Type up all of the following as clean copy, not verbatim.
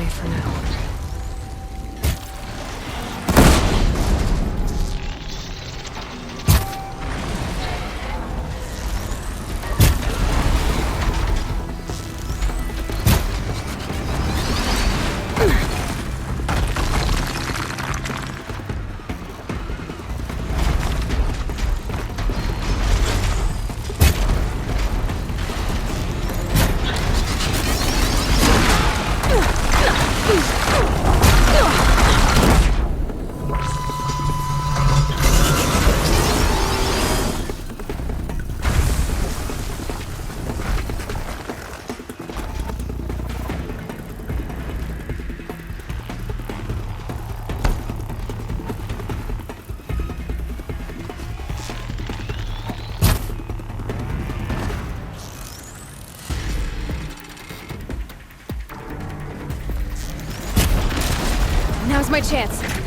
away for now. Now's my chance.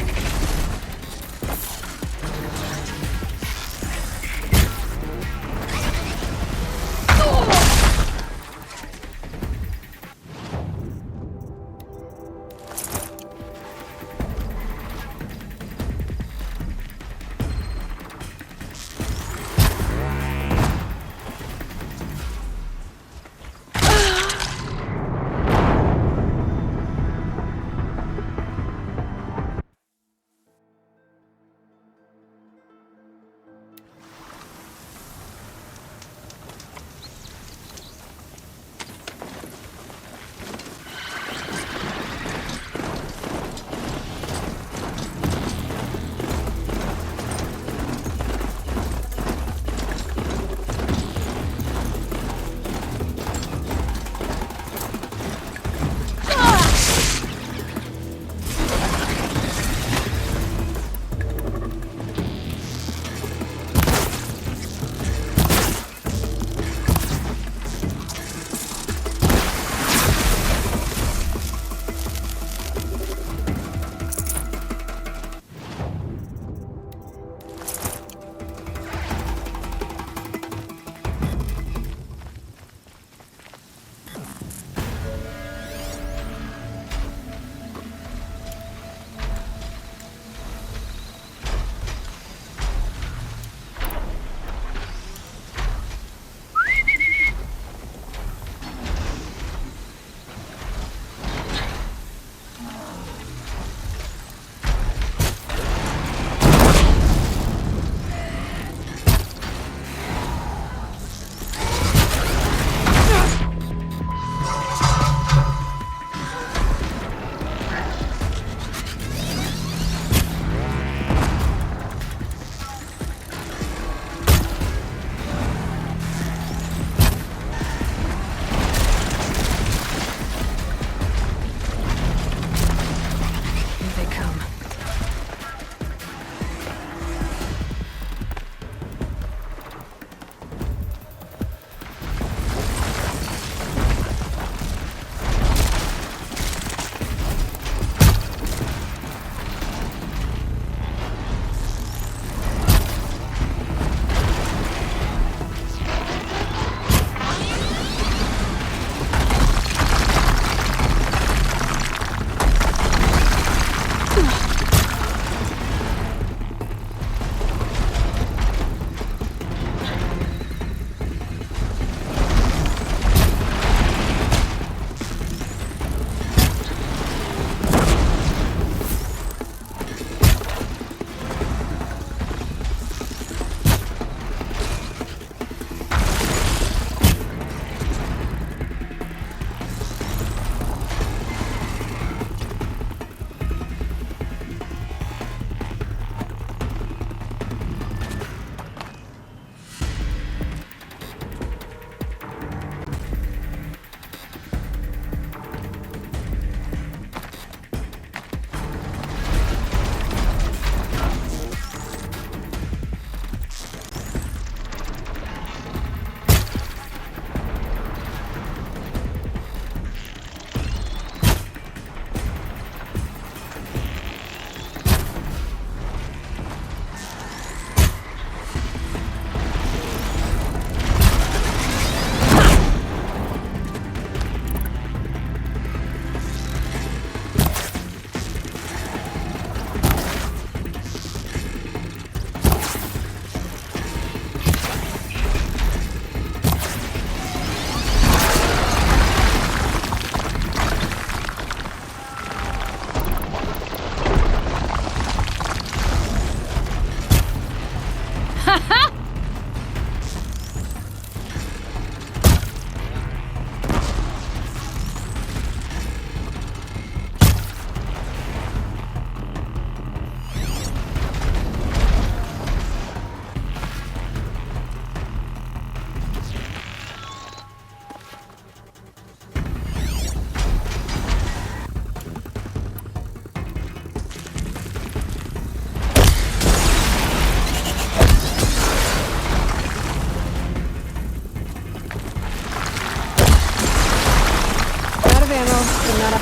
I'm not up.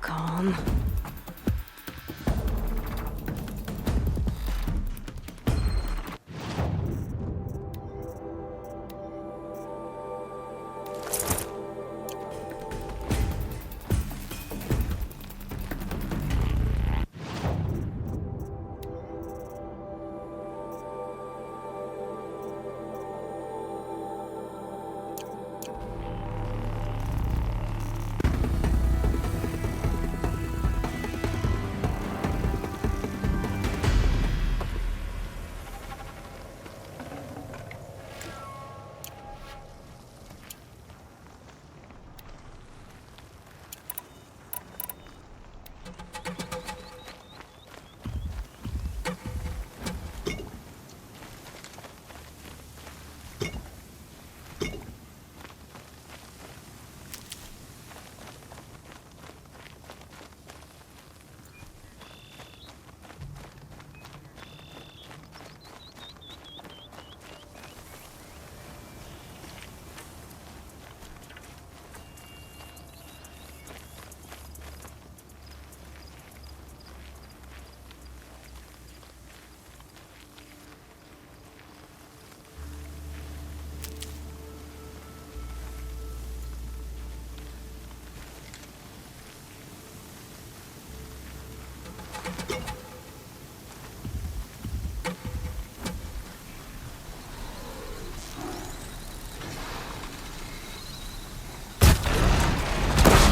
Calm.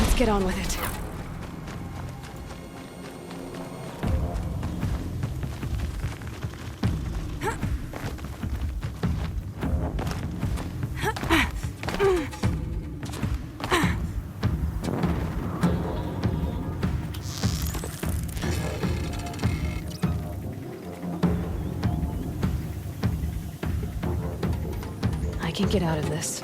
Let's get on with it. I can get out of this.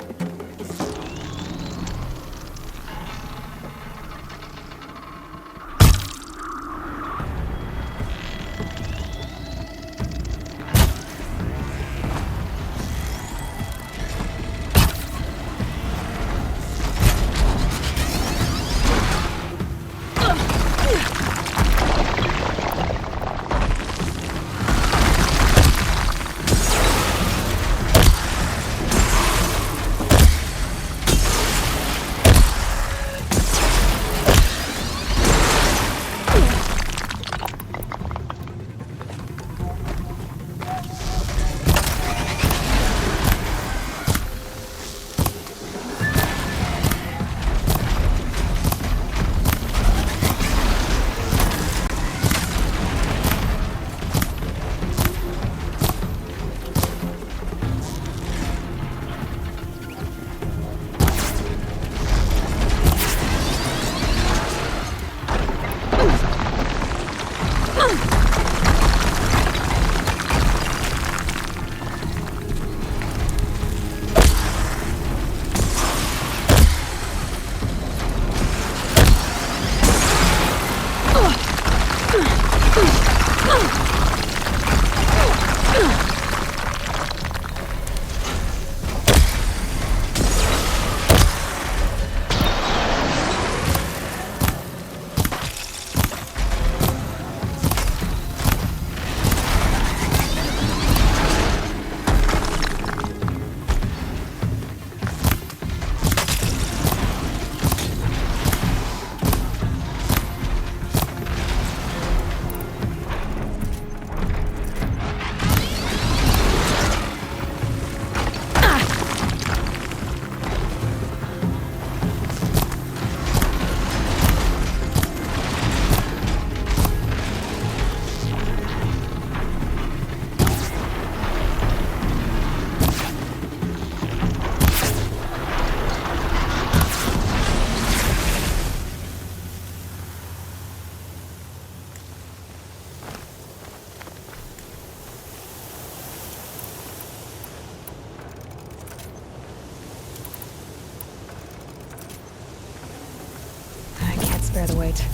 bear the weight.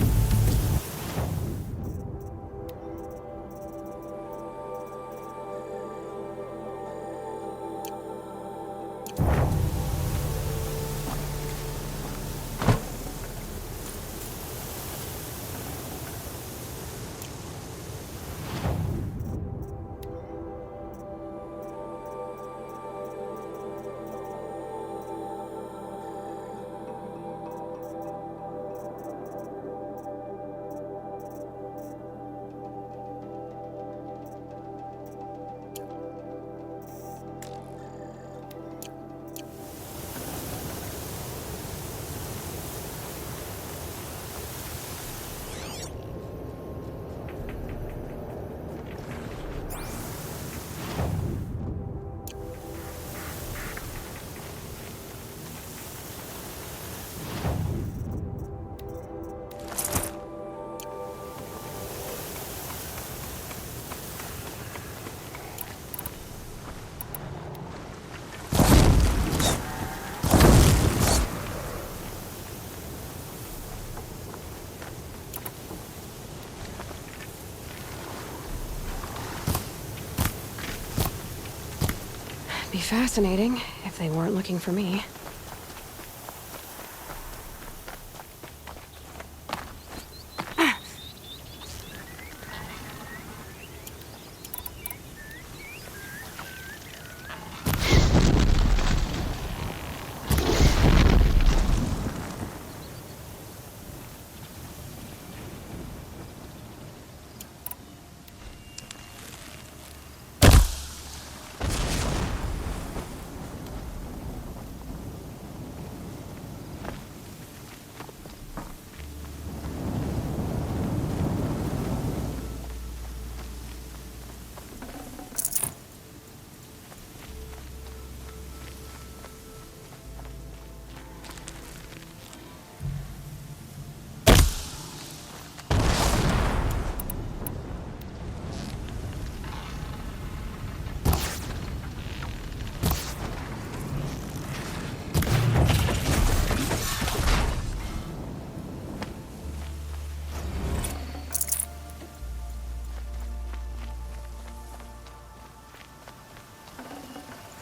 Be fascinating if they weren't looking for me.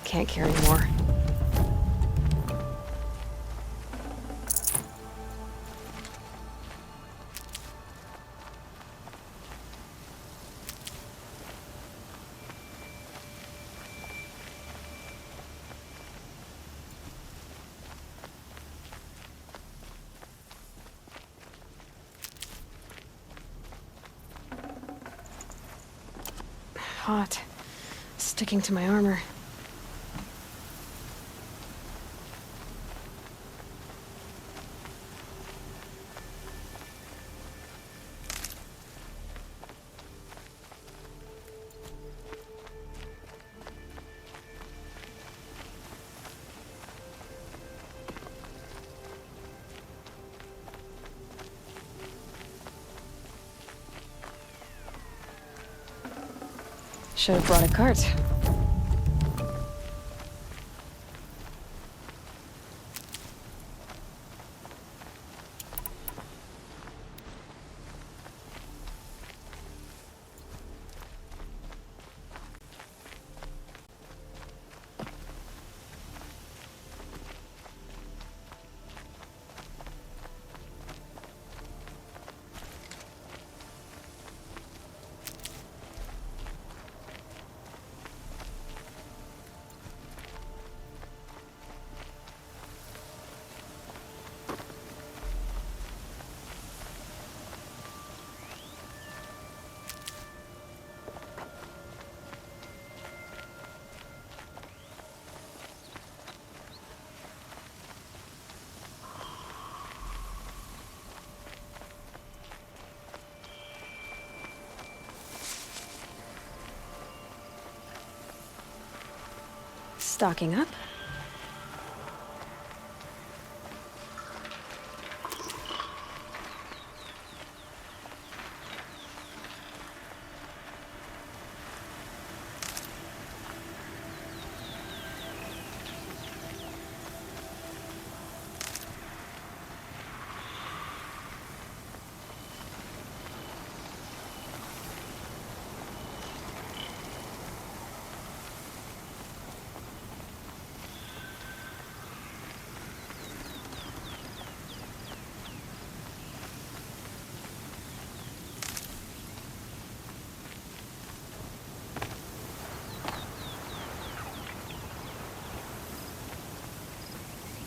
Can't carry more. Hot. Sticking to my armor. Should have brought a cart. Stocking up.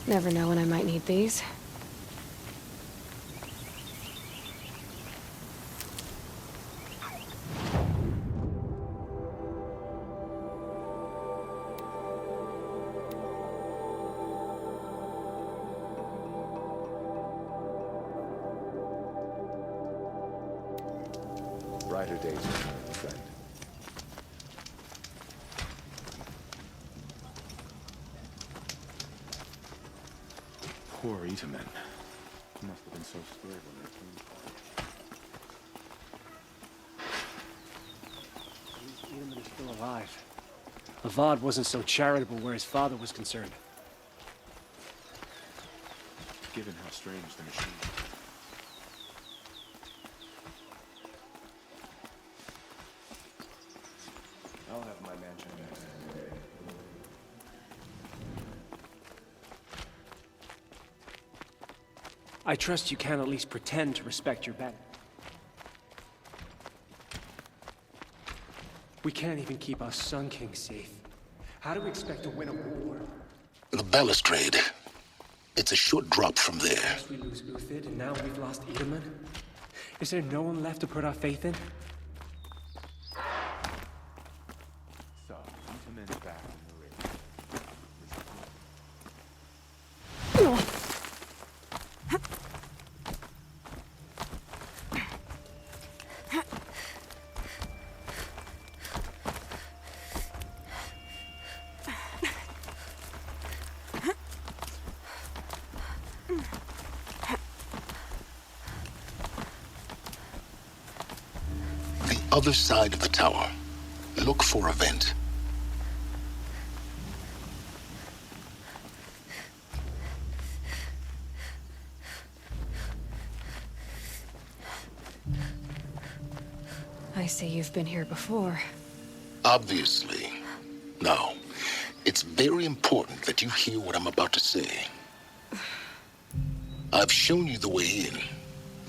Never know when I might need these. Brighter days return, friend. Poor Itamen. He must have been so scared when they came for him. Itamen is still alive. Avad wasn't so charitable where his father was concerned. Given how strange the machine is. I'll have my mansion next. I trust you can at least pretend to respect your bet. We can't even keep our Sun King safe. How do we expect to win a war? The balustrade. It's a short drop from there. First we lose Uthid, and now we've lost Itamen. Is there no one left to put our faith in? So, Itamen's back in the race. Other side of the tower. Look for a vent. I see you've been here before. Obviously. Now, it's very important that you hear what I'm about to say. I've shown you the way in,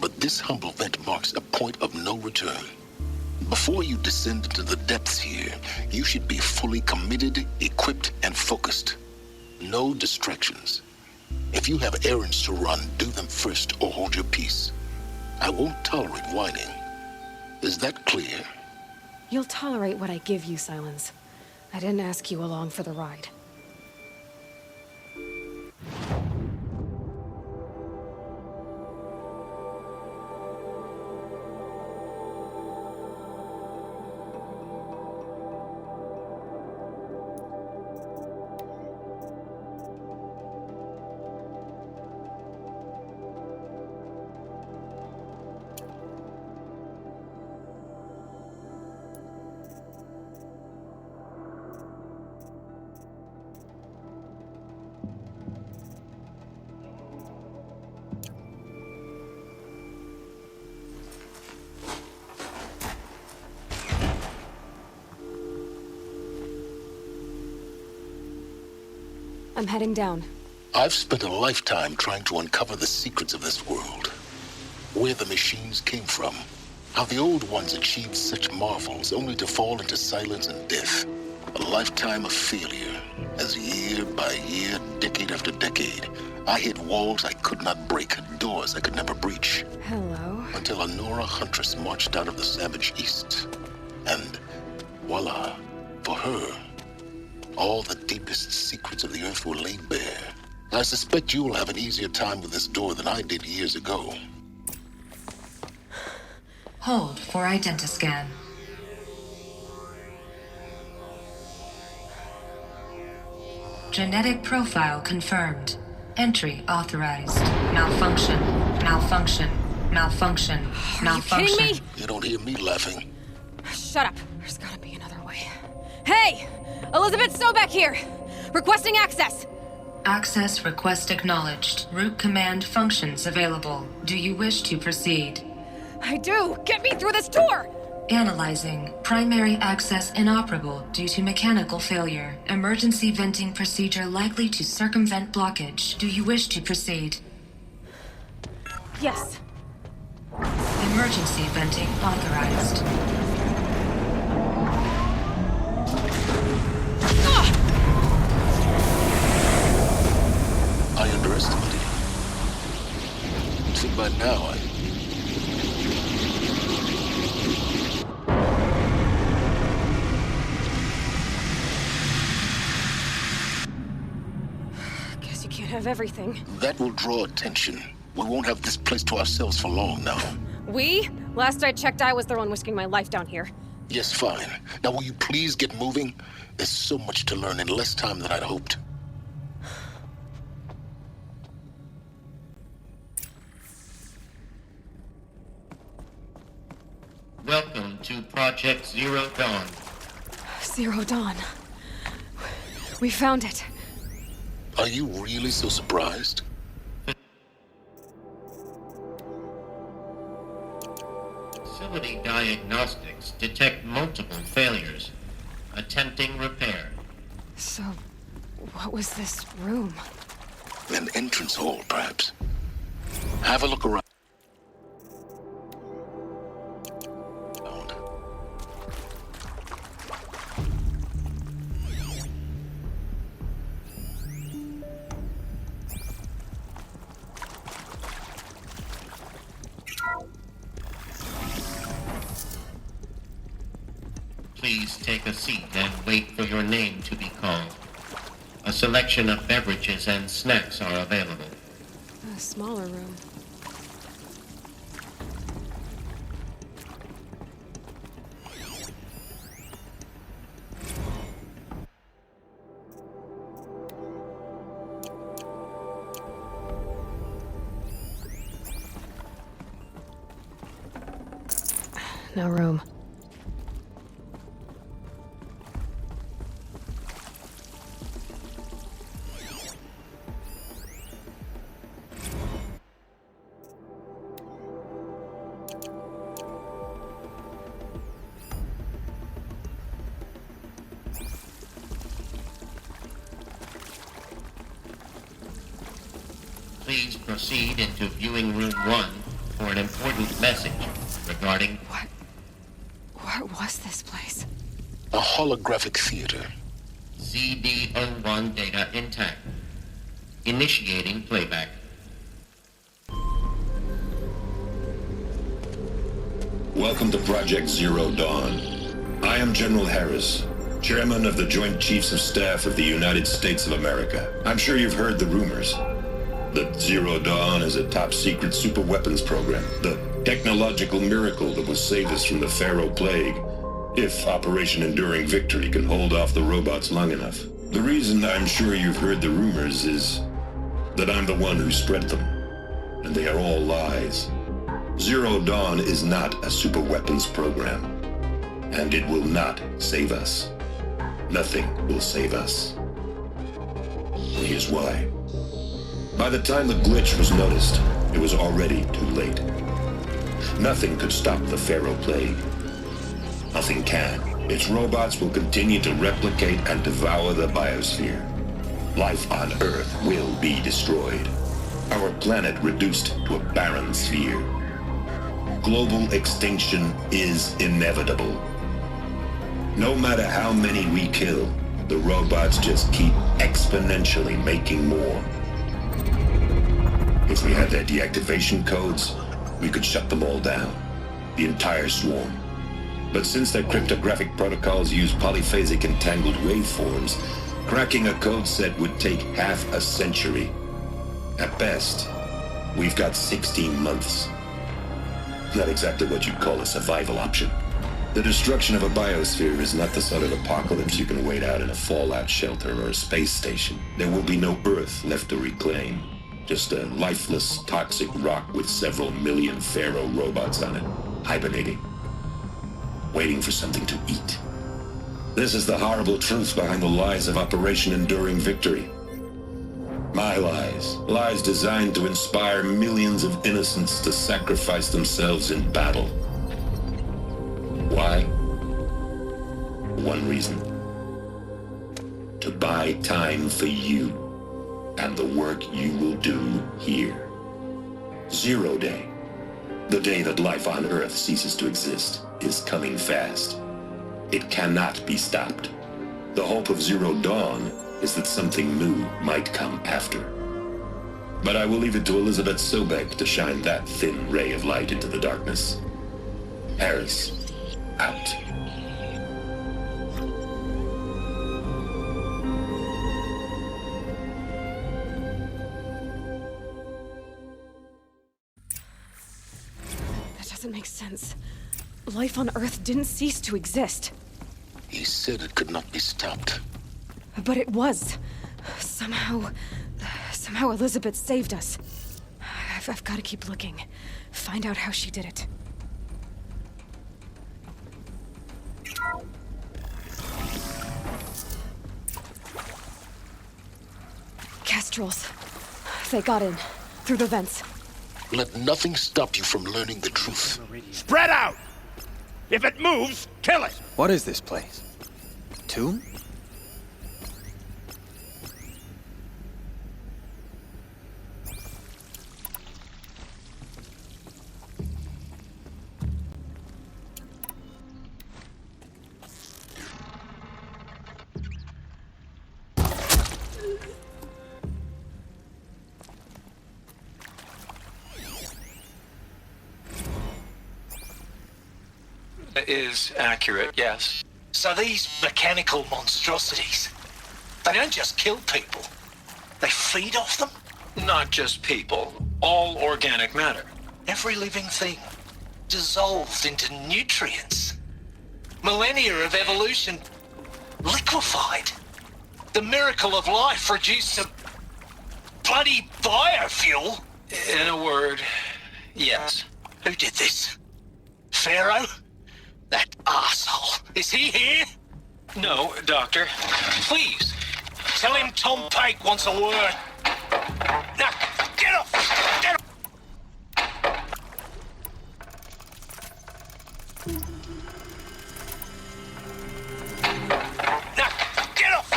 but this humble vent marks a point of no return. Before you descend into the depths here, you should be fully committed, equipped, and focused. No distractions. If you have errands to run, do them first or hold your peace. I won't tolerate whining. Is that clear? You'll tolerate what I give you, Silence. I didn't ask you along for the ride. I'm heading down. I've spent a lifetime trying to uncover the secrets of this world. Where the machines came from. How the old ones achieved such marvels only to fall into silence and death. A lifetime of failure. As year by year, decade after decade, I hit walls I could not break, doors I could never breach. Hello. Until a Nora huntress marched out of the savage east. And voila, for her, all the deepest secrets of the Earth were laid bare. I suspect you will have an easier time with this door than I did years ago. Hold for identiscan. Genetic profile confirmed. Entry authorized. Malfunction. Malfunction. Malfunction. Malfunction. Are you kidding me? You don't hear me laughing. Shut up. There's gotta be another way. Hey! Elizabeth Sobeck here! Requesting access! Access request acknowledged. Root command functions available. Do you wish to proceed? I do! Get me through this door! Analyzing. Primary access inoperable due to mechanical failure. Emergency venting procedure likely to circumvent blockage. Do you wish to proceed? Yes. Emergency venting authorized. I have everything. That will draw attention. We won't have this place to ourselves for long now. We? Last I checked, I was the one risking my life down here. Yes, fine. Now will you please get moving? There's so much to learn in less time than I'd hoped. Welcome to Project Zero Dawn. Zero Dawn. We found it. Are you really so surprised? Facility diagnostics detect multiple failures. Attempting repair. So, what was this room? An entrance hall, perhaps. Have a look around. Please take a seat and wait for your name to be called. A selection of beverages and snacks are available. A smaller room. No room. Please proceed into viewing room 1 for an important message regarding... What was this place? A holographic theater. CD01 data intact. Initiating playback. Welcome to Project Zero Dawn. I am General Harris, Chairman of the Joint Chiefs of Staff of the United States of America. I'm sure you've heard the rumors that Zero Dawn is a top-secret super-weapons program, the technological miracle that will save us from the Pharaoh Plague, if Operation Enduring Victory can hold off the robots long enough. The reason I'm sure you've heard the rumors is that I'm the one who spread them, and they are all lies. Zero Dawn is not a super-weapons program, and it will not save us. Nothing will save us. Here's why. By the time the glitch was noticed, it was already too late. Nothing could stop the Pharaoh Plague. Nothing can. Its robots will continue to replicate and devour the biosphere. Life on Earth will be destroyed. Our planet reduced to a barren sphere. Global extinction is inevitable. No matter how many we kill, the robots just keep exponentially making more. If we had their deactivation codes, we could shut them all down, the entire swarm. But since their cryptographic protocols use polyphasic entangled waveforms, cracking a code set would take half a century. At best, we've got 16 months. Not exactly what you'd call a survival option. The destruction of a biosphere is not the sort of apocalypse you can wait out in a fallout shelter or a space station. There will be no Earth left to reclaim. Just a lifeless, toxic rock with several million Pharaoh robots on it, hibernating, waiting for something to eat. This is the horrible truth behind the lies of Operation Enduring Victory. My lies. Lies designed to inspire millions of innocents to sacrifice themselves in battle. Why? One reason. To buy time for you and the work you will do here. Zero Day, the day that life on Earth ceases to exist, is coming fast. It cannot be stopped. The hope of Zero Dawn is that something new might come after. But I will leave it to Elizabeth Sobek to shine that thin ray of light into the darkness. Harris, out. doesn't make sense. Life on Earth didn't cease to exist. He said it could not be stopped. But it was. Somehow Elizabeth saved us. I've got to keep looking. Find out how she did it. Kestrels. They got in. Through the vents. Let nothing stop you from learning the truth. Spread out! If it moves, kill it! What is this place? Tomb? Is accurate, yes. So these mechanical monstrosities, they don't just kill people, they feed off them? Not just people, all organic matter. Every living thing dissolved into nutrients. Millennia of evolution liquefied. The miracle of life reduced to bloody biofuel. In a word, yes. Who did this? Pharaoh? That arsehole. Is he here? No, Doctor. Please, tell him Tom Pake wants a word. Now, get off! Get off! Now, get off!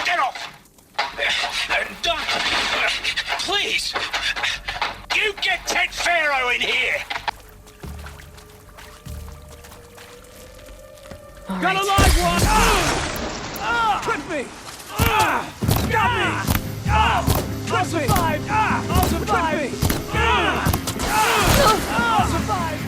Get off! Doctor, please! You get Ted Pharaoh in here! Got a live one! Trip me! Got me! I'll survive! I'll survive! I'll survive!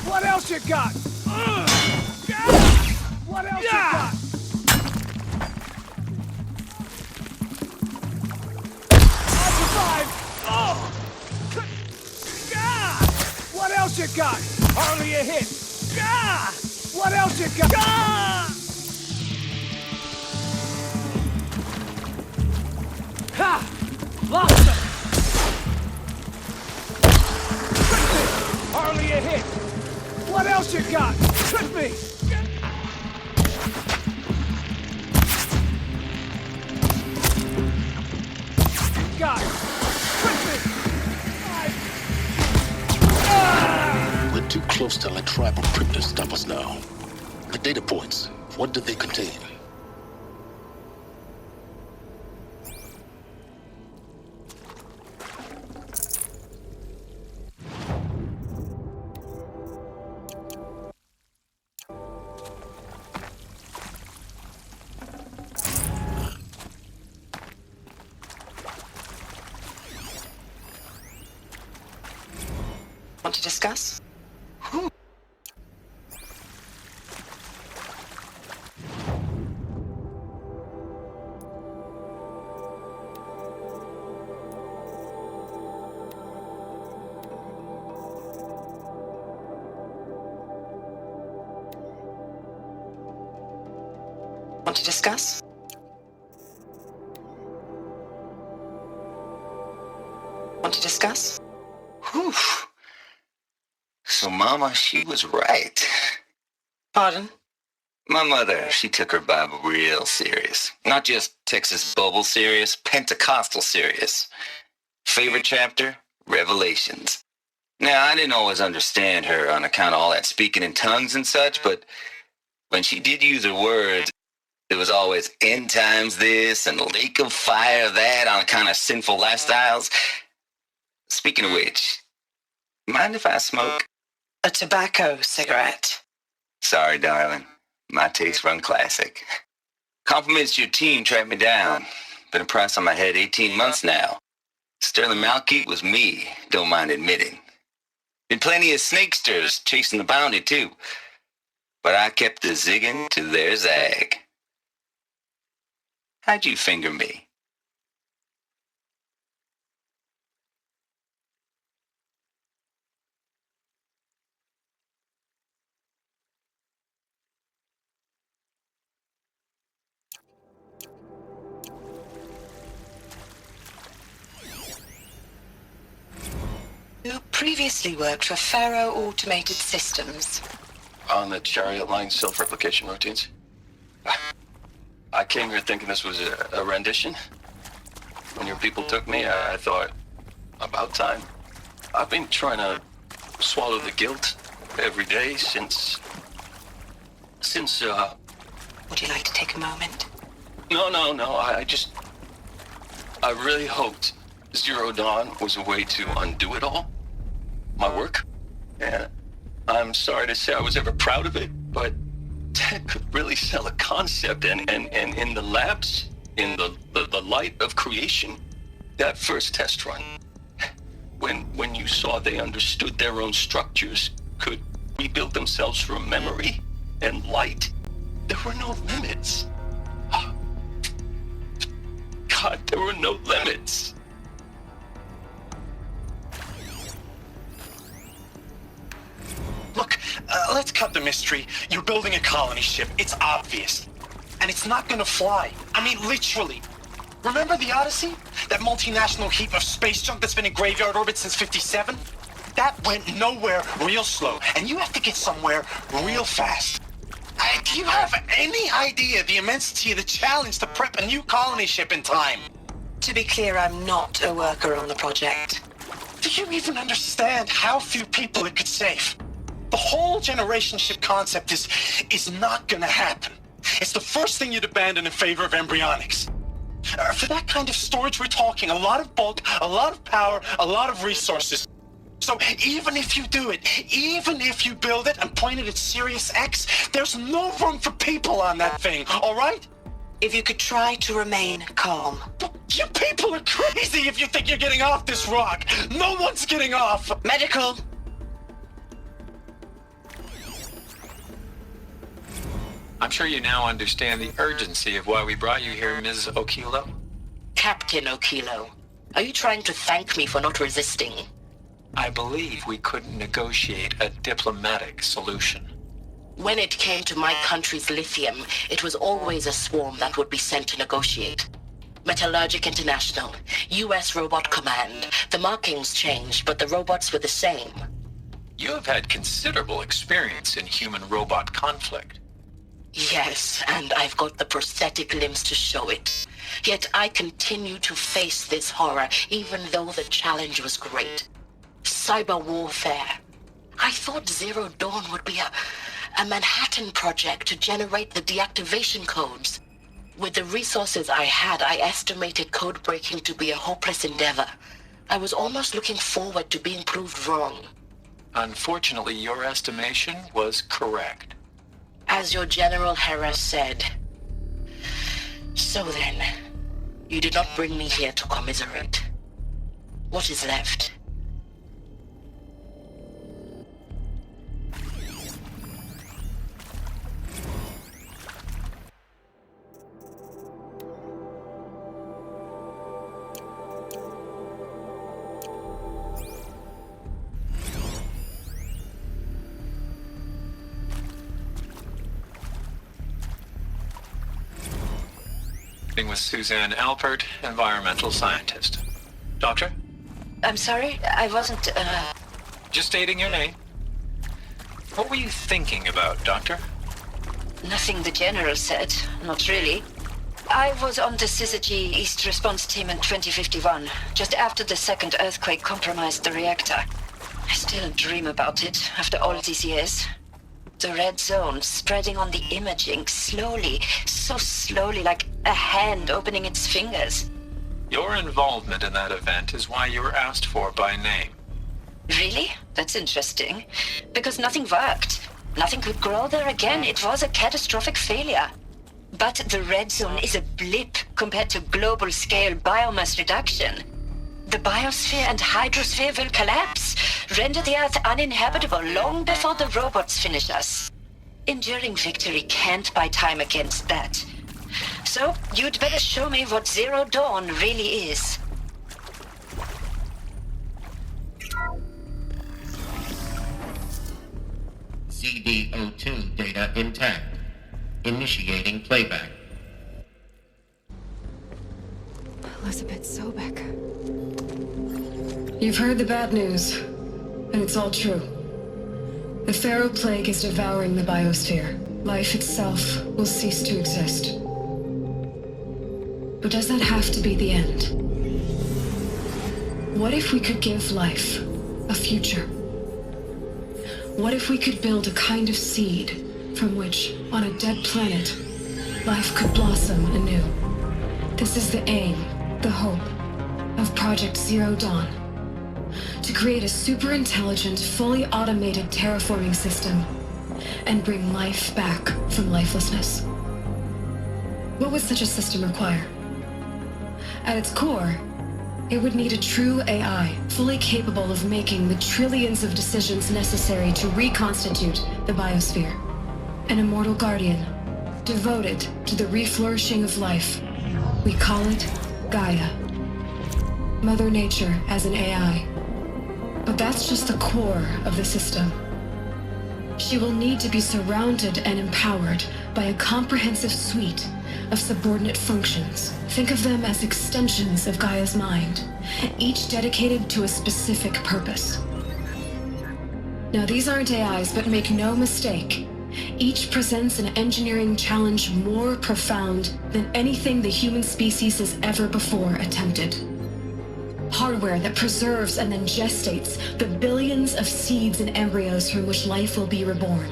What else you got? What else you got? I'll survive! What else you got? Hardly a hit! What else you got? Ha! Lost him! Hardly a hit! What else you got? Trick me! Got it! Trick me! We're too close to let tribal cryptos stop us now. The data points, what do they contain? Want to discuss? Want to discuss? Want to discuss? Whew. So Mama, she was right. Pardon? My mother, she took her Bible real serious. Not just Texas Bible serious, Pentecostal serious. Favorite chapter? Revelations. Now, I didn't always understand her on account of all that speaking in tongues and such, but when she did use her words, it was always end times this and lake of fire that on account of sinful lifestyles. Speaking of which, mind if I smoke? A tobacco cigarette. Sorry, darling. My taste run classic. Compliments to your team tracked me down. Been a price on my head 18 months now. Sterling Malkeet was me, don't mind admitting. Been plenty of snakesters chasing the bounty too. But I kept the zigging to their zag. How'd you finger me? You previously worked for Faro Automated Systems. On the Chariot Line self-replication routines? I came here thinking this was a rendition. When your people took me, I thought, about time. I've been trying to swallow the guilt every day since... Would you like to take a moment? No, I really hoped Zero Dawn was a way to undo it all. My work. And I'm sorry to say I was ever proud of it, but Ted could really sell a concept, and in the labs, in the light of creation, that first test run, when you saw they understood their own structures, could rebuild themselves from memory and light, there were no limits. God, there were no limits. Look, let's cut the mystery. You're building a colony ship. It's obvious. And it's not gonna fly. I mean, literally. Remember the Odyssey? That multinational heap of space junk that's been in graveyard orbit since '57? That went nowhere real slow. And you have to get somewhere real fast. Do you have any idea the immensity of the challenge to prep a new colony ship in time? To be clear, I'm not a worker on the project. Do you even understand how few people it could save? The whole generation ship concept is not gonna happen. It's the first thing you'd abandon in favor of embryonics. For that kind of storage, we're talking a lot of bulk, a lot of power, a lot of resources. So even if you do it, even if you build it and point it at Sirius X, there's no room for people on that thing, all right? If you could try to remain calm. You people are crazy if you think you're getting off this rock. No one's getting off. Medical. I'm sure you now understand the urgency of why we brought you here, Ms. Okilo. Captain Okilo, are you trying to thank me for not resisting? I believe we couldn't negotiate a diplomatic solution. When it came to my country's lithium, it was always a swarm that would be sent to negotiate. Metallurgic International, US Robot Command. The markings changed, but the robots were the same. You have had considerable experience in human-robot conflict. Yes, and I've got the prosthetic limbs to show it. Yet I continue to face this horror, even though the challenge was great. Cyber warfare. I thought Zero Dawn would be a Manhattan project to generate the deactivation codes. With the resources I had, I estimated code breaking to be a hopeless endeavor. I was almost looking forward to being proved wrong. Unfortunately, your estimation was correct. As your General Harris said. So then, you did not bring me here to commiserate. What is left? With Suzanne Alpert, environmental scientist. Doctor? I'm sorry, I wasn't, Just stating your name. What were you thinking about, Doctor? Nothing the General said, not really. I was on the Syzygy East Response Team in 2051, just after the second earthquake compromised the reactor. I still dream about it, after all these years. The red zone spreading on the imaging, slowly, so slowly, like a hand opening its fingers. Your involvement in that event is why you were asked for by name. Really? That's interesting. Because nothing worked. Nothing could grow there again. It was a catastrophic failure. But the red zone is a blip compared to global-scale biomass reduction. The biosphere and hydrosphere will collapse, render the Earth uninhabitable long before the robots finish us. Enduring victory can't buy time against that. So, you'd better show me what Zero Dawn really is. CD02 data intact. Initiating playback. Elizabeth Sobek. You've heard the bad news, and it's all true. The Pharaoh Plague is devouring the biosphere. Life itself will cease to exist. But does that have to be the end? What if we could give life a future? What if we could build a kind of seed from which, on a dead planet, life could blossom anew? This is the aim, the hope, of Project Zero Dawn. To create a super-intelligent, fully automated terraforming system and bring life back from lifelessness. What would such a system require? At its core, it would need a true AI, fully capable of making the trillions of decisions necessary to reconstitute the biosphere. An immortal guardian, devoted to the reflourishing of life. We call it Gaia. Mother Nature as an AI. But that's just the core of the system. She will need to be surrounded and empowered by a comprehensive suite of subordinate functions. Think of them as extensions of Gaia's mind, each dedicated to a specific purpose. Now, these aren't AIs, but make no mistake, each presents an engineering challenge more profound than anything the human species has ever before attempted. Hardware that preserves and then gestates the billions of seeds and embryos from which life will be reborn.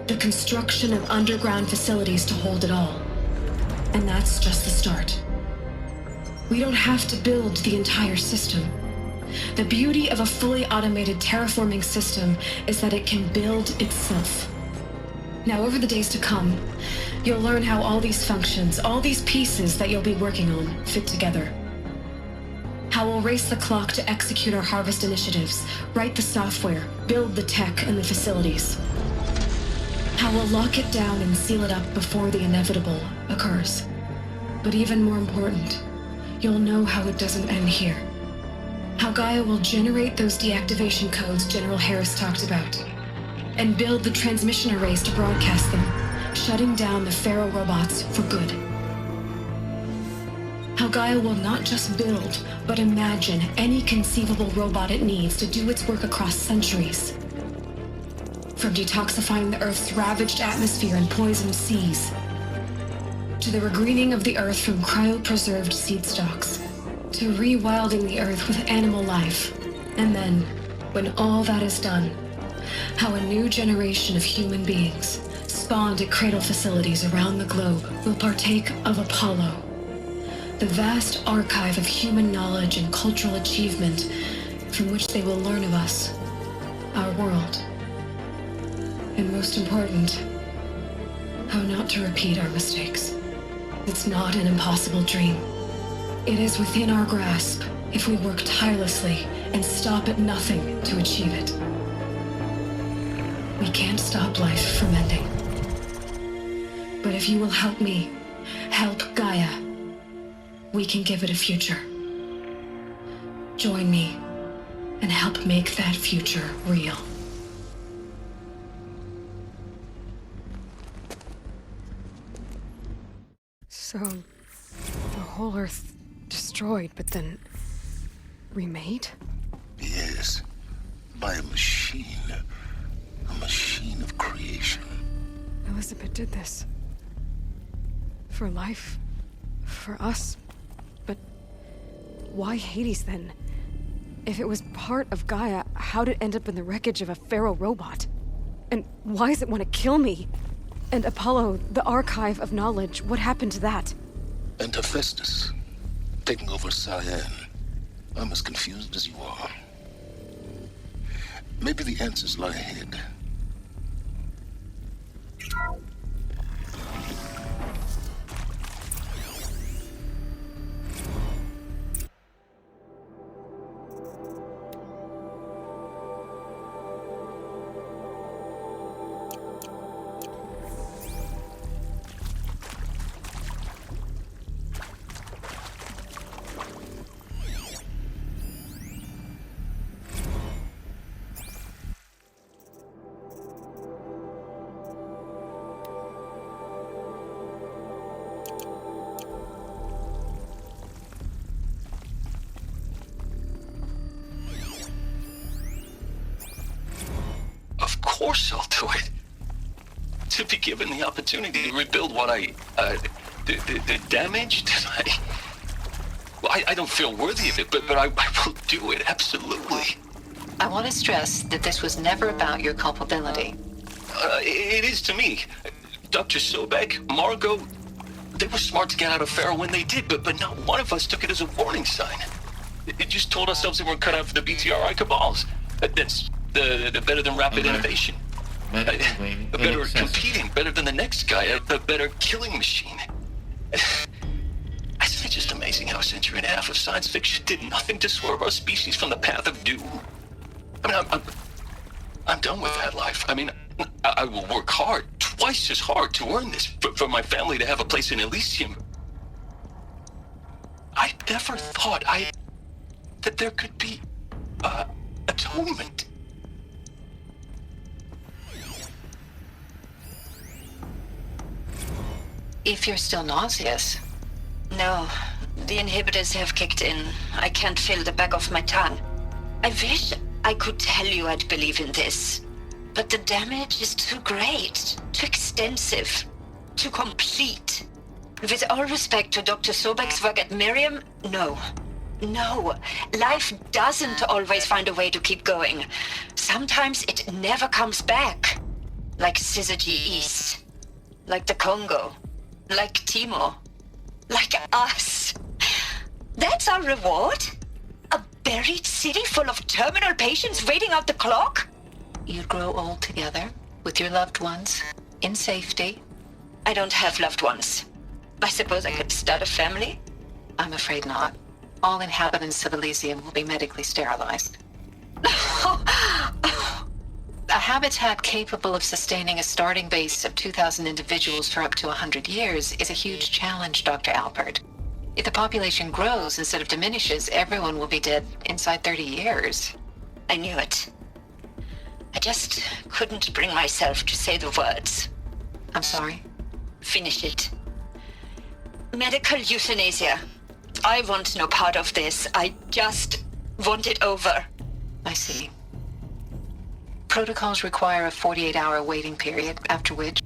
The construction of underground facilities to hold it all. And that's just the start. We don't have to build the entire system. The beauty of a fully automated terraforming system is that it can build itself. Now, over the days to come, you'll learn how all these functions, all these pieces that you'll be working on, fit together. How we'll race the clock to execute our harvest initiatives, write the software, build the tech and the facilities. How we'll lock it down and seal it up before the inevitable occurs. But even more important, you'll know how it doesn't end here. How Gaia will generate those deactivation codes General Harris talked about, and build the transmission arrays to broadcast them, shutting down the Pharaoh robots for good. How Gaia will not just build, but imagine any conceivable robot it needs to do its work across centuries. From detoxifying the Earth's ravaged atmosphere and poisoned seas, to the regreening of the Earth from cryopreserved seed stalks, to rewilding the Earth with animal life. And then, when all that is done, how a new generation of human beings, spawned at cradle facilities around the globe, will partake of Apollo, the vast archive of human knowledge and cultural achievement from which they will learn of us, our world. And most important, how not to repeat our mistakes. It's not an impossible dream. It is within our grasp if we work tirelessly and stop at nothing to achieve it. We can't stop life from ending. But if you will help me, help Gaia, we can give it a future. Join me and help make that future real. So, the whole Earth destroyed, but then remade? Yes, by a machine of creation. Elizabeth did this. For life. For us. But why Hades then? If it was part of Gaia, how'd it end up in the wreckage of a Pharaoh robot? And why does it want to kill me? And Apollo, the archive of knowledge, what happened to that? And Hephaestus, taking over Cyan. I'm as confused as you are. Maybe the answers lie ahead. course I'll do it. To be given the opportunity to rebuild what the damage that I don't feel worthy of it, but I will do it, absolutely. I want to stress that this was never about your culpability. It is to me. Dr. Sobek, Margot, they were smart to get out of Pharaoh when they did, but not one of us took it as a warning sign. It just told ourselves they weren't cut out for the BTRI cabals. That's the better than rapid innovation. A better competing, better than the next guy, a better killing machine. Isn't it just amazing how a century and a half of science fiction did nothing to swerve our species from the path of doom? I mean, I'm done with that life. I mean, I will work hard, twice as hard to earn this, for my family to have a place in Elysium. I never thought that there could be, atonement. If you're still nauseous. No, the inhibitors have kicked in. I can't feel the back of my tongue. I wish I could tell you I'd believe in this. But the damage is too great, too extensive, too complete. With all respect to Dr. Sobek's work at Miriam, no. No, life doesn't always find a way to keep going. Sometimes it never comes back. Like Syzygy East. Like the Congo. Like Timor. Like us. That's our reward? A buried city full of terminal patients waiting out the clock? You'd grow old together, with your loved ones, in safety. I don't have loved ones. I suppose I could start a family? I'm afraid not. All inhabitants of Elysium will be medically sterilized. A habitat capable of sustaining a starting base of 2,000 individuals for up to 100 years is a huge challenge, Dr. Alpert. If the population grows instead of diminishes, everyone will be dead inside 30 years. I knew it. I just couldn't bring myself to say the words. I'm sorry? Finish it. Medical euthanasia. I want no part of this. I just want it over. I see. Protocols require a 48-hour waiting period, after which...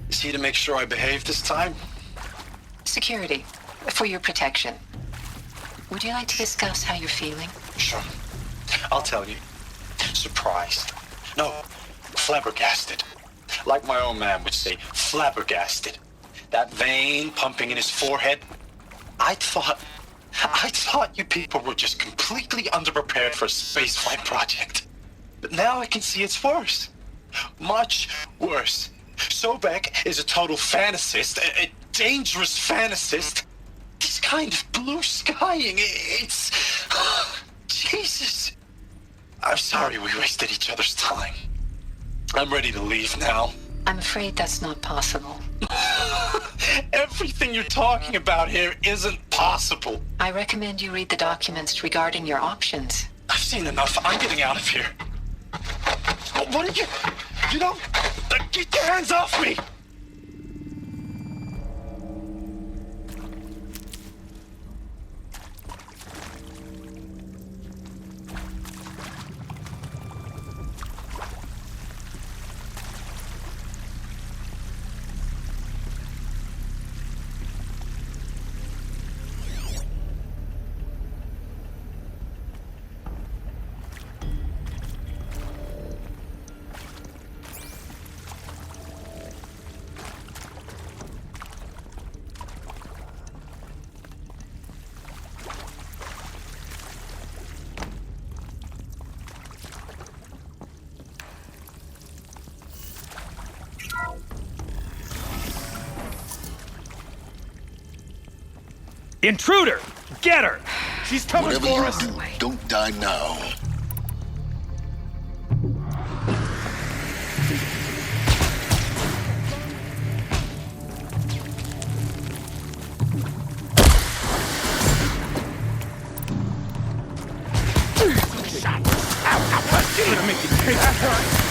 Is he to make sure I behave this time? Security, for your protection. Would you like to discuss how you're feeling? Sure. I'll tell you. Surprised. No, flabbergasted. Like my own man would say, flabbergasted. That vein pumping in his forehead. I thought you people were just completely underprepared for a spaceflight project. But now I can see it's worse. Much worse. Sobek is a total fantasist, a dangerous fantasist. This kind of blue skying, it's... Jesus. I'm sorry we wasted each other's time. I'm ready to leave now. I'm afraid that's not possible. Everything you're talking about here isn't possible. I recommend you read the documents regarding your options. I've seen enough. I'm getting out of here. What are you... You don't... Get your hands off me! Intruder! Get her! She's coming Whatever for you us! do, don't die now. Gonna make you take that.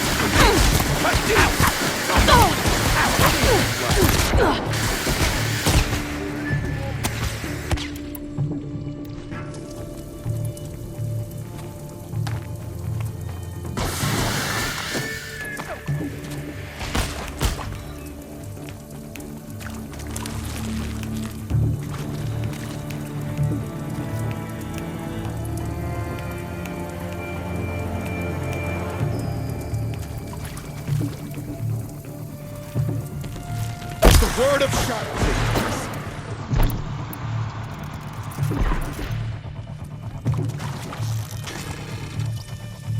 Word of shadow.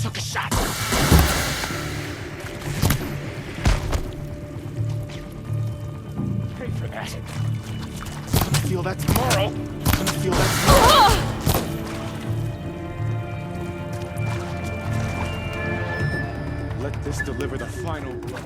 Took a shot. Pay for that. Gonna feel that tomorrow. Gonna feel that tomorrow. Let this deliver the final blow.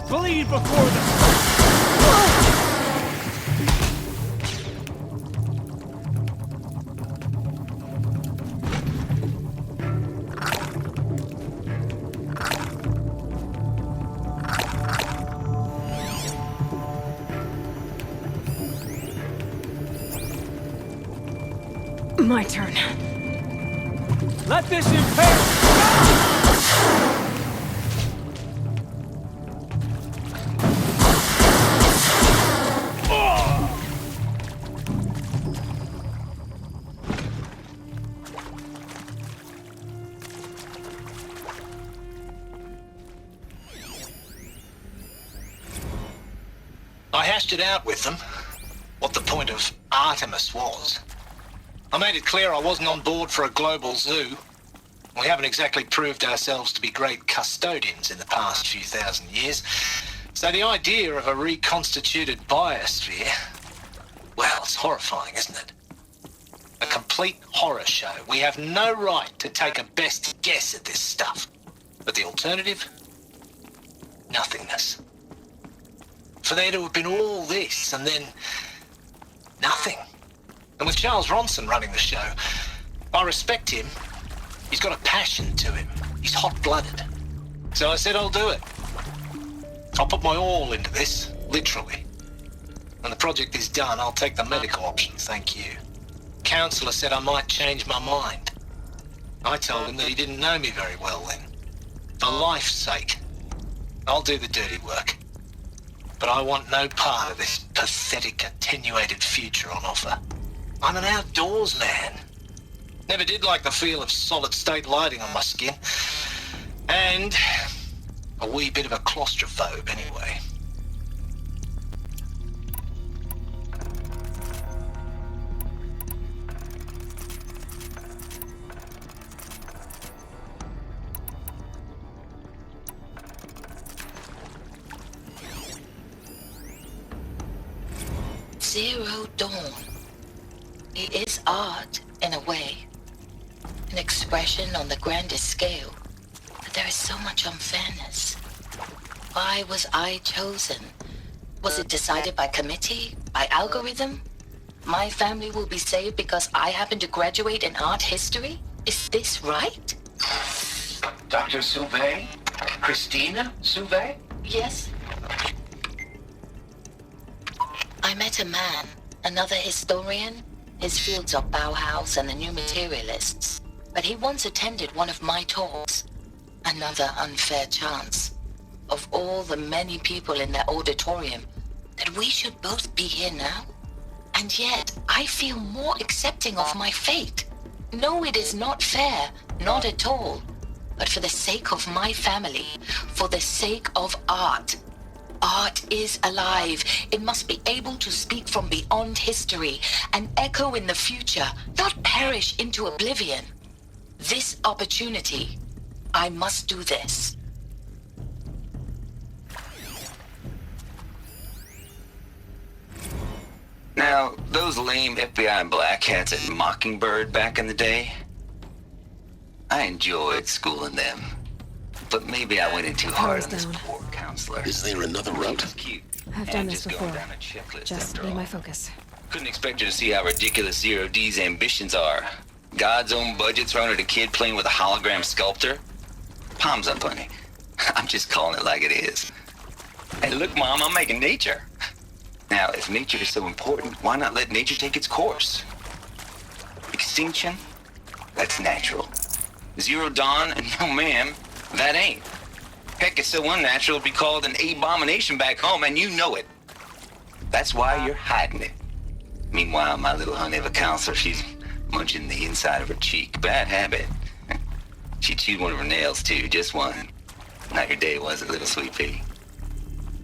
Bleed before the... My turn. Let this impale... I hashed it out with them, what the point of Artemis was. I made it clear I wasn't on board for a global zoo. We haven't exactly proved ourselves to be great custodians in the past few thousand years. So the idea of a reconstituted biosphere, well, it's horrifying, isn't it? A complete horror show. We have no right to take a best guess at this stuff. But the alternative? Nothingness. For there to have been all this and then nothing. And with Charles Ronson running the show, I respect him. He's got a passion to him. He's hot-blooded. So I said I'll do it. I'll put my all into this, literally. When the project is done, I'll take the medical option, thank you. Counselor said I might change my mind. I told him that he didn't know me very well then. For life's sake, I'll do the dirty work. But I want no part of this pathetic, attenuated future on offer. I'm an outdoors man. Never did like the feel of solid-state lighting on my skin. And a wee bit of a claustrophobe, anyway. Zero Dawn. It is art, in a way. An expression on the grandest scale. But there is so much unfairness. Why was I chosen? Was it decided by committee? By algorithm? My family will be saved because I happen to graduate in art history? Is this right? Dr. Sauvé? Christina Sauvé? Yes. I met a man, another historian. His fields are Bauhaus and the New Materialists. But he once attended one of my talks. Another unfair chance. Of all the many people in that auditorium, that we should both be here now. And yet, I feel more accepting of my fate. No, it is not fair, not at all. But for the sake of my family, for the sake of art. Art is alive. It must be able to speak from beyond history and echo in the future, not perish into oblivion. This opportunity, I must do this. Now, those lame FBI black hats at Mockingbird back in the day, I enjoyed schooling them. But maybe I went in too hard Power's on this down. poor counselor. Is there another route? Cute. I've And done this just going before. down a checklist Just after be all. my focus. Couldn't expect you to see how ridiculous Zero D's ambitions are. God's own budget thrown at a kid playing with a hologram sculptor? Palms up, honey. I'm just calling it like it is. Hey, look, Mom, I'm making nature. Now, if nature is so important, why not let nature take its course? Extinction? That's natural. Zero Dawn? No, ma'am, that ain't. Heck, it's so unnatural it'd be called an abomination back home, and you know it. That's why you're hiding it. Meanwhile, my little honey of a counselor, she's munching the inside of her cheek. Bad habit. She chewed one of her nails, too, just one. Not your day, was it, little sweet pea?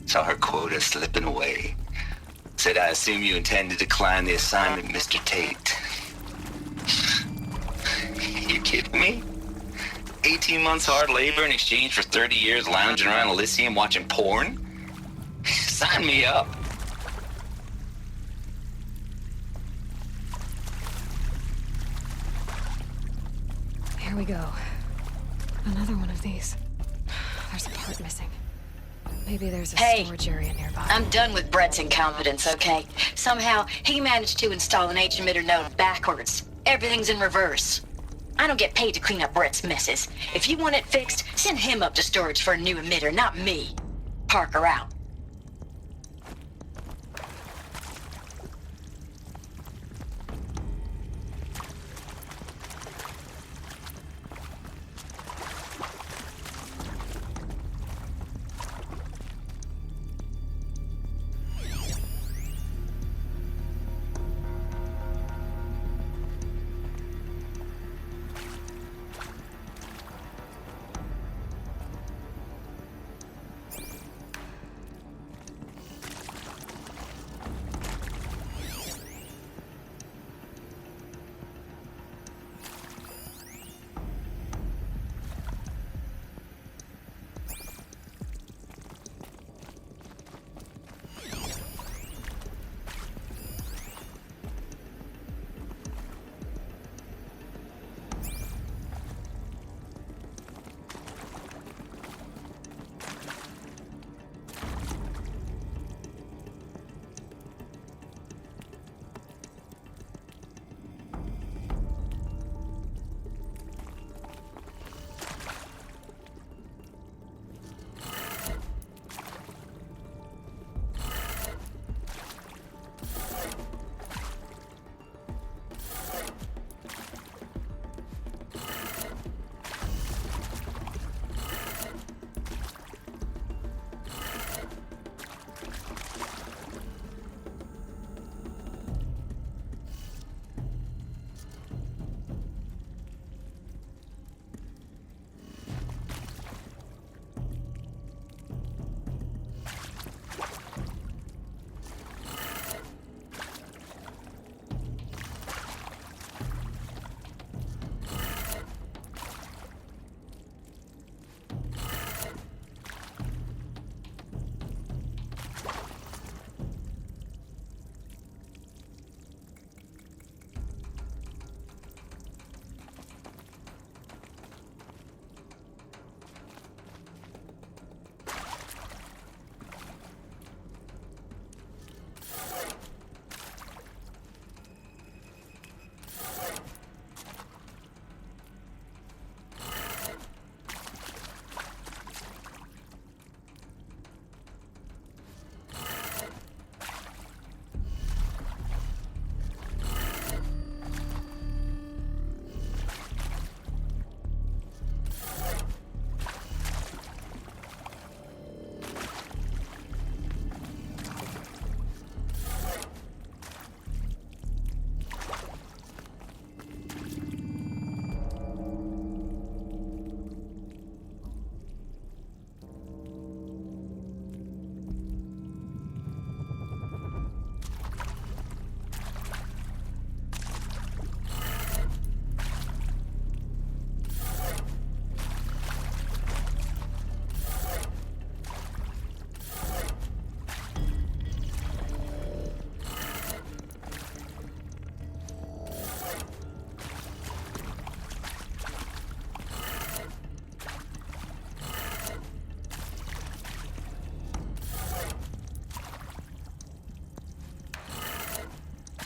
Saw her quota slipping away. Said, I assume you intend to decline the assignment, Mr. Tate. You kidding me? 18 months hard labor in exchange for 30 years lounging around Elysium watching porn? Sign me up. Here we go. Another one of these. There's a part missing. Maybe there's a storage area nearby. I'm done with Brett's incompetence, okay? Somehow, he managed to install an H-emitter node backwards. Everything's in reverse. I don't get paid to clean up Brett's messes. If you want it fixed, send him up to storage for a new emitter, not me. Parker out.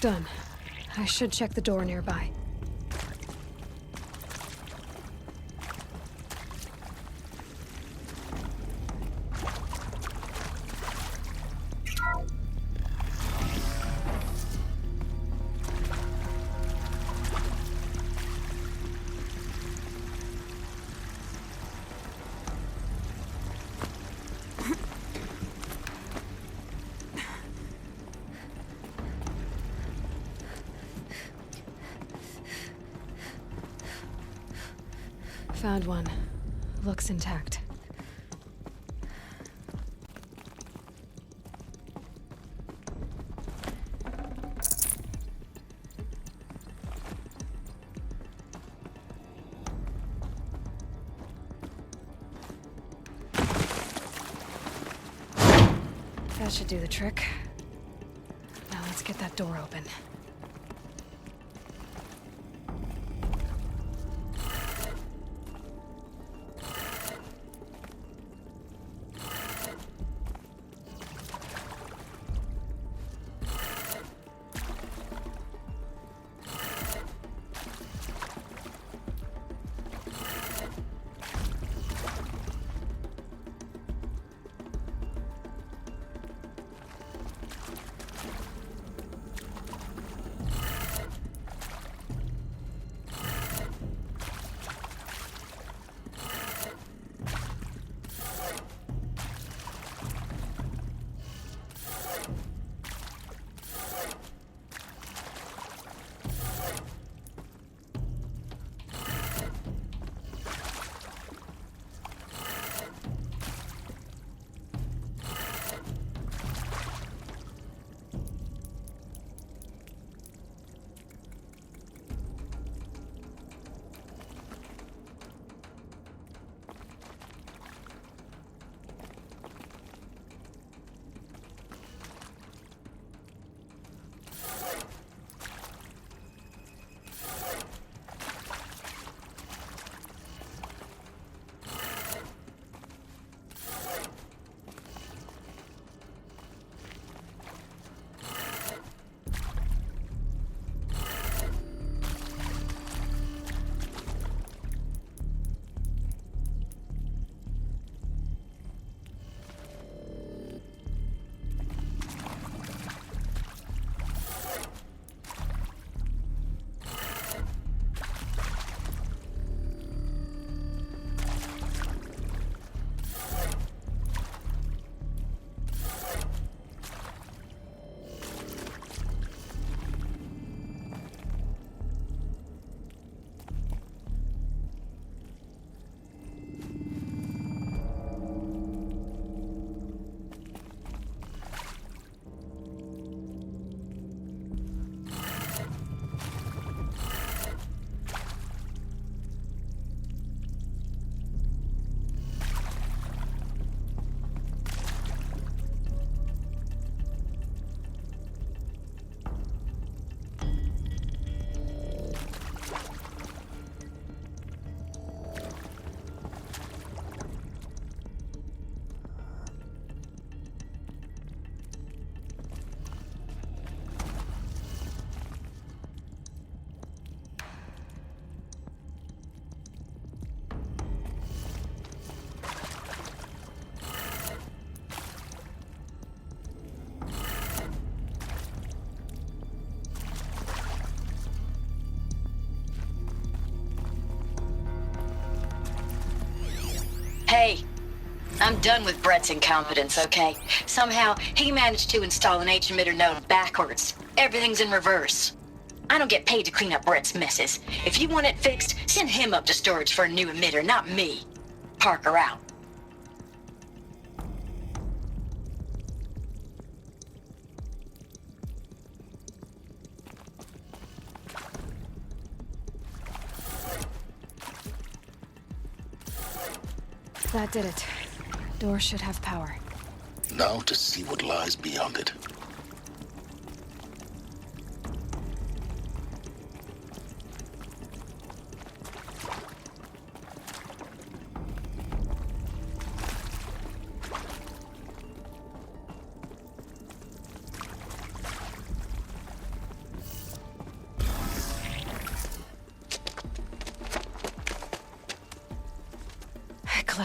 Done. I should check the door nearby. Found one. Looks intact. That should do the trick. Now let's get that door open. Hey, I'm done with Brett's incompetence, okay? Somehow, he managed to install an H-emitter node backwards. Everything's in reverse. I don't get paid to clean up Brett's messes. If you want it fixed, send him up to storage for a new emitter, not me. Parker out. That did it. Door should have power. Now to see what lies beyond it.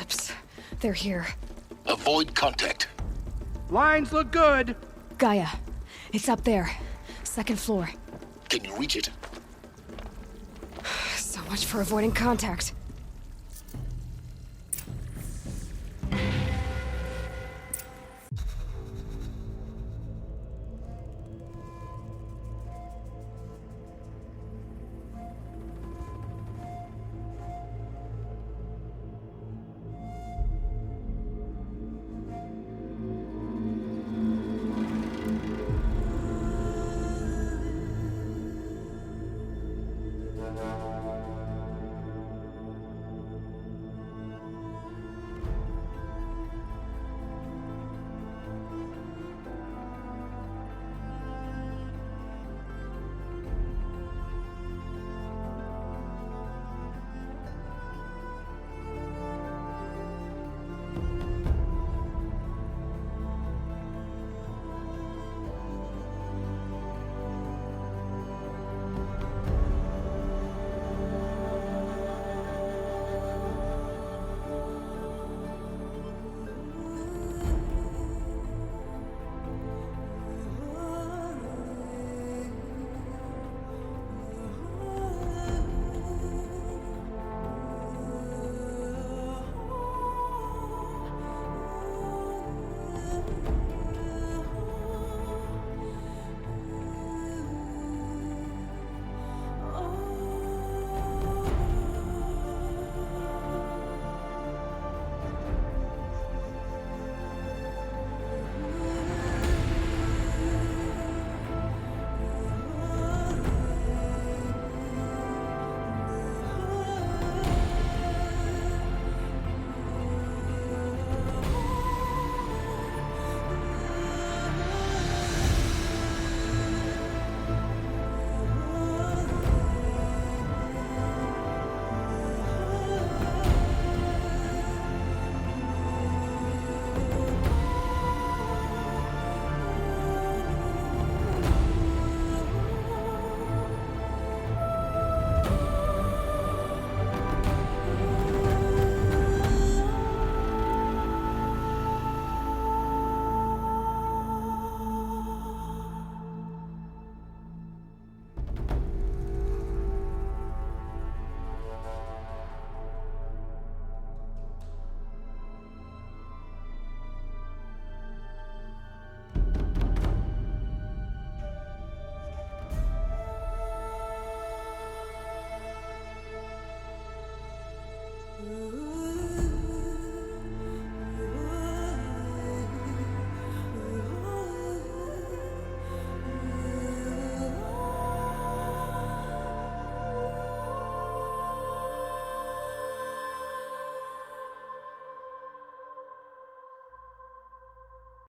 steps. They're here. Avoid contact. Lines look good. Gaia, it's up there. Second floor. Can you reach it? So much for avoiding contact. Ooh.